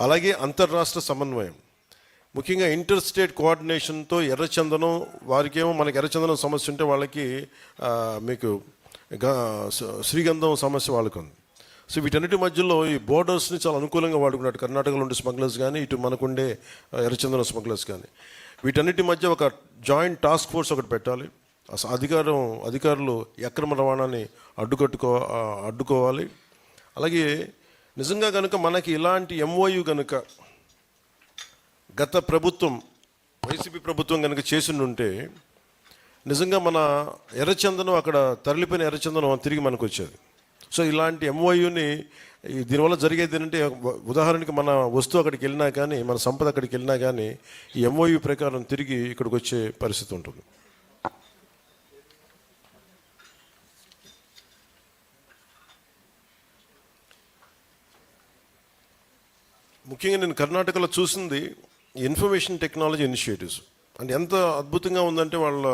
అలాగే అంతర్రాష్ట్ర సమన్వయం, ముఖ్యంగా ఇంటర్ స్టేట్ కోఆర్డినేషన్తో ఎర్రచందనం, వారికేమో మనకి ఎర్రచందనం సమస్య ఉంటే వాళ్ళకి మీకు శ్రీగంధం సమస్య వాళ్ళకు ఉంది. సో వీటన్నిటి మధ్యలో ఈ బోర్డర్స్ని చాలా అనుకూలంగా వాడుకున్నాడు కర్ణాటకలో ఉండే స్మగ్లర్స్ కానీ, ఇటు మనకుండే ఎర్రచందనం స్మగ్లర్స్ కానీ. వీటన్నిటి మధ్య ఒక జాయింట్ టాస్క్ ఫోర్స్ ఒకటి పెట్టాలి. అధికారులు అక్రమ రవాణాని అడ్డుకోవాలి. అలాగే నిజంగా కనుక మనకి ఇలాంటి ఎంఓయు కనుక గత ప్రభుత్వం, వైసీపీ ప్రభుత్వం కనుక చేసిండుంటే నిజంగా మన ఎర్రచందనం, అక్కడ తరలిపోయిన ఎర్రచందనం తిరిగి మనకు వచ్చేది. సో ఇలాంటి ఎంఓయుని దీనివల్ల జరిగేది ఏంటంటే, ఉదాహరణకి మన వస్తువు అక్కడికి వెళ్ళినా కానీ, మన సంపద అక్కడికి వెళ్ళినా కానీ ఈ ఎంఓయు ప్రకారం తిరిగి ఇక్కడికి వచ్చే పరిస్థితి ఉంటుంది. ముఖ్యంగా నేను కర్ణాటకలో చూసింది ఇన్ఫర్మేషన్ టెక్నాలజీ ఇనిషియేటివ్స్ అంటే ఎంత అద్భుతంగా ఉందంటే వాళ్ళ